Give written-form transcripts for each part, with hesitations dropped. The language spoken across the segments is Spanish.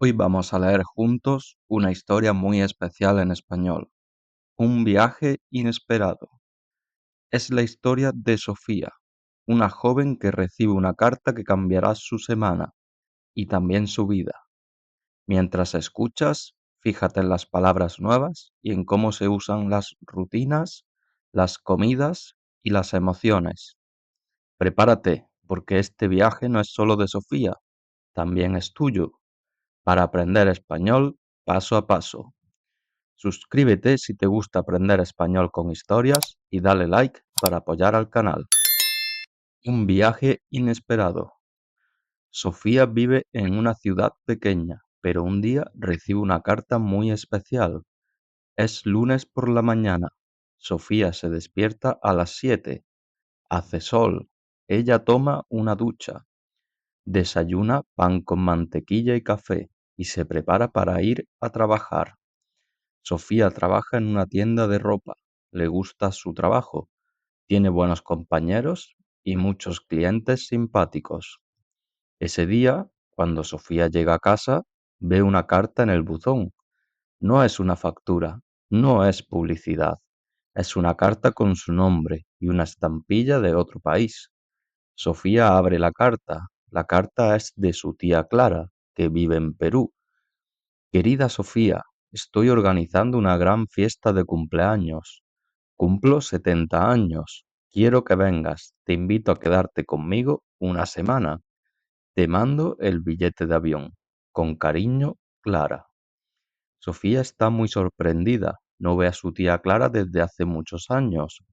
Hoy vamos a leer juntos una historia muy especial en español, Un viaje inesperado. Es la historia de Sofía, una joven que recibe una carta que cambiará su semana y también su vida. Mientras escuchas, fíjate en las palabras nuevas y en cómo se usan las rutinas, las comidas y las emociones. Prepárate, porque este viaje no es solo de Sofía, también es tuyo, para aprender español paso a paso. Suscríbete si te gusta aprender español con historias y dale like para apoyar al canal. Un viaje inesperado. Sofía vive en una ciudad pequeña, pero un día recibe una carta muy especial. Es lunes por la mañana. Sofía se despierta a las 7. Hace sol. Ella toma una ducha. Desayuna pan con mantequilla y café y se prepara para ir a trabajar. Sofía trabaja en una tienda de ropa. Le gusta su trabajo, tiene buenos compañeros y muchos clientes simpáticos. Ese día, cuando Sofía llega a casa, ve una carta en el buzón. No es una factura, no es publicidad. Es una carta con su nombre y una estampilla de otro país. Sofía abre la carta. La carta es de su tía Clara, que vive en Perú. Querida Sofía, estoy organizando una gran fiesta de cumpleaños. Cumplo 70 años. Quiero que vengas. Te invito a quedarte conmigo una semana. Te mando el billete de avión. Con cariño, Clara. Sofía está muy sorprendida. No ve a su tía Clara desde hace muchos años.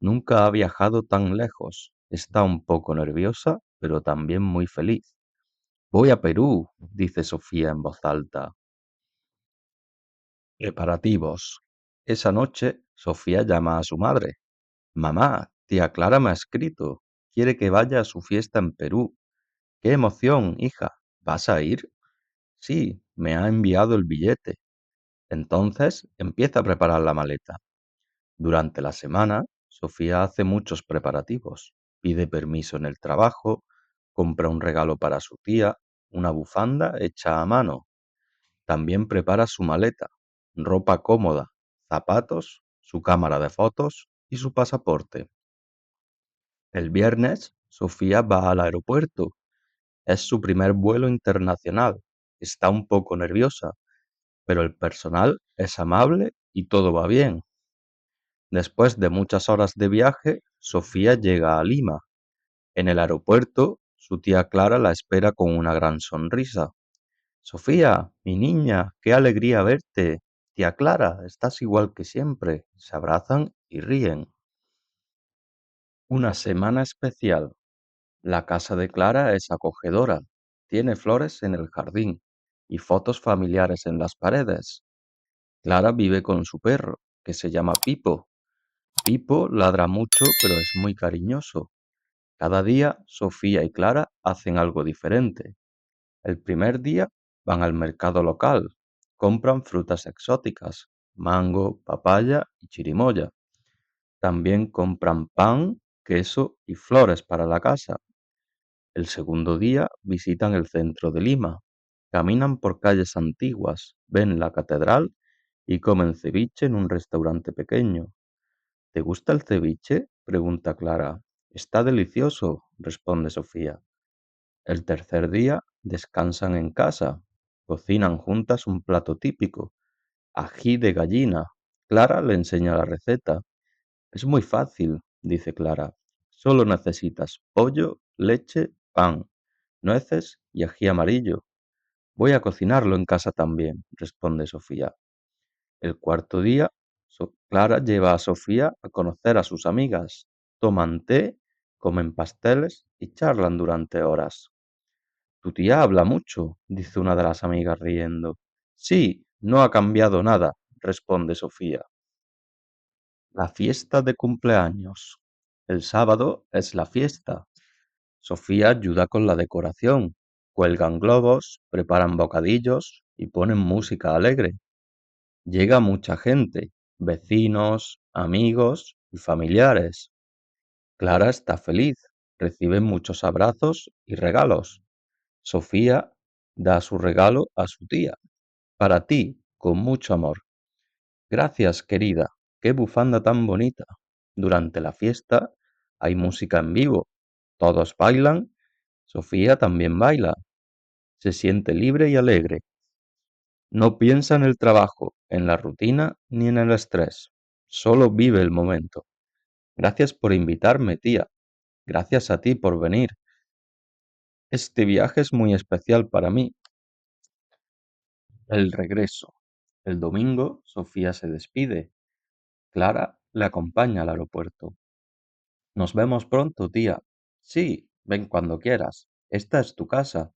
Nunca ha viajado tan lejos. Está un poco nerviosa, pero también muy feliz. Voy a Perú, dice Sofía en voz alta. Preparativos. Esa noche, Sofía llama a su madre. Mamá, tía Clara me ha escrito. Quiere que vaya a su fiesta en Perú. ¡Qué emoción, hija! ¿Vas a ir? Sí, me ha enviado el billete. Entonces empieza a preparar la maleta. Durante la semana, Sofía hace muchos preparativos. Pide permiso en el trabajo, compra un regalo para su tía, una bufanda hecha a mano. También prepara su maleta, ropa cómoda, zapatos, su cámara de fotos y su pasaporte. El viernes, Sofía va al aeropuerto. Es su primer vuelo internacional. Está un poco nerviosa, pero el personal es amable y todo va bien. Después de muchas horas de viaje, Sofía llega a Lima. En el aeropuerto, su tía Clara la espera con una gran sonrisa. Sofía, mi niña, qué alegría verte. Tía Clara, estás igual que siempre. Se abrazan y ríen. Una semana especial. La casa de Clara es acogedora. Tiene flores en el jardín y fotos familiares en las paredes. Clara vive con su perro, que se llama Pipo. Pipo ladra mucho, pero es muy cariñoso. Cada día, Sofía y Clara hacen algo diferente. El primer día van al mercado local, compran frutas exóticas, mango, papaya y chirimoya. También compran pan, queso y flores para la casa. El segundo día visitan el centro de Lima, caminan por calles antiguas, ven la catedral y comen ceviche en un restaurante pequeño. ¿Te gusta el ceviche? Pregunta Clara. Está delicioso, responde Sofía. El tercer día descansan en casa, cocinan juntas un plato típico, ají de gallina. Clara le enseña la receta. Es muy fácil, dice Clara. Solo necesitas pollo, leche, pan, nueces y ají amarillo. Voy a cocinarlo en casa también, responde Sofía. El cuarto día, Clara lleva a Sofía a conocer a sus amigas. Toman té, comen pasteles y charlan durante horas. Tu tía habla mucho, dice una de las amigas riendo. Sí, no ha cambiado nada, responde Sofía. La fiesta de cumpleaños. El sábado es la fiesta. Sofía ayuda con la decoración. Cuelgan globos, preparan bocadillos y ponen música alegre. Llega mucha gente, vecinos, amigos y familiares. Clara está feliz, recibe muchos abrazos y regalos. Sofía Da su regalo a su tía. Para ti, con mucho amor. Gracias, querida. Qué bufanda tan bonita. Durante la fiesta hay música en vivo. Todos bailan. Sofía también baila. Se siente libre y alegre. No piensa en el trabajo, en la rutina ni en el estrés. Solo vive el momento. Gracias por invitarme, tía. Gracias a ti por venir. Este viaje es muy especial para mí. El regreso. El domingo, Sofía se despide. Clara le acompaña al aeropuerto. Nos vemos pronto, tía. Sí, ven cuando quieras. Esta es tu casa.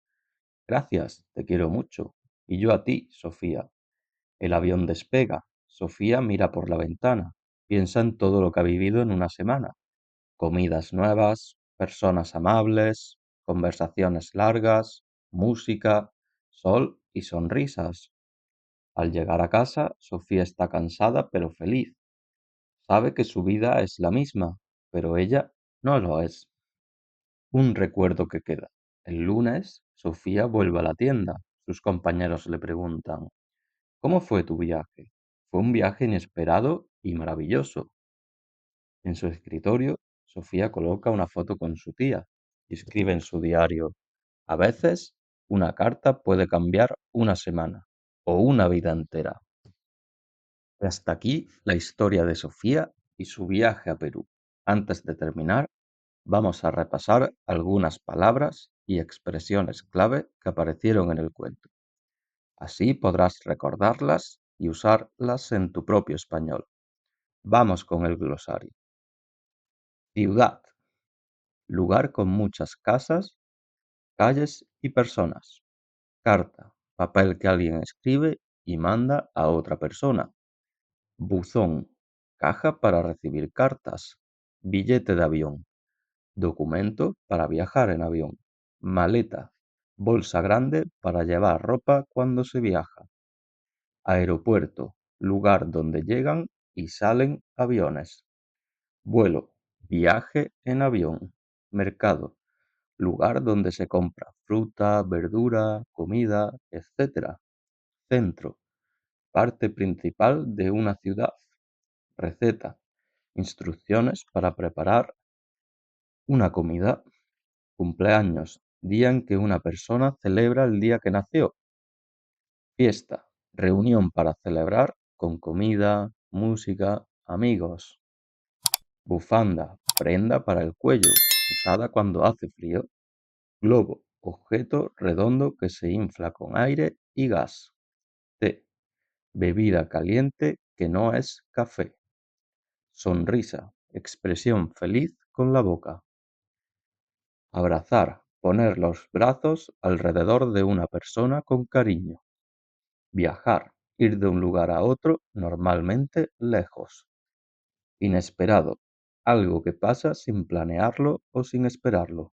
Gracias, te quiero mucho. Y yo a ti, Sofía. El avión despega. Sofía mira por la ventana. Piensa en todo lo que ha vivido en una semana. Comidas nuevas, personas amables, conversaciones largas, música, sol y sonrisas. Al llegar a casa, Sofía está cansada pero feliz. Sabe que su vida es la misma, pero ella no lo es. Un recuerdo que queda. El lunes, Sofía vuelve a la tienda. Sus compañeros le preguntan, ¿cómo fue tu viaje? Fue un viaje inesperado y maravilloso. En su escritorio, Sofía coloca una foto con su tía y escribe en su diario, a veces una carta puede cambiar una semana o una vida entera. Hasta aquí la historia de Sofía y su viaje a Perú. Antes de terminar, vamos a repasar algunas palabras y expresiones clave que aparecieron en el cuento. Así podrás recordarlas y usarlas en tu propio español. Vamos con el glosario. Ciudad, lugar con muchas casas, calles y personas. Carta, papel que alguien escribe y manda a otra persona. Buzón, caja para recibir cartas. Billete de avión, documento para viajar en avión. Maleta, bolsa grande para llevar ropa cuando se viaja. Aeropuerto, lugar donde llegan y salen aviones. Vuelo, viaje en avión. Mercado, lugar donde se compra fruta, verdura, comida, etc. Centro, parte principal de una ciudad. Receta, instrucciones para preparar una comida. Cumpleaños, día en que una persona celebra el día que nació. Fiesta, reunión para celebrar con comida, música, amigos. Bufanda, prenda para el cuello, usada cuando hace frío. Globo, objeto redondo que se infla con aire y gas. Té, bebida caliente que no es café. Sonrisa, expresión feliz con la boca. Abrazar, poner los brazos alrededor de una persona con cariño. Viajar, ir de un lugar a otro, normalmente lejos. Inesperado, algo que pasa sin planearlo o sin esperarlo.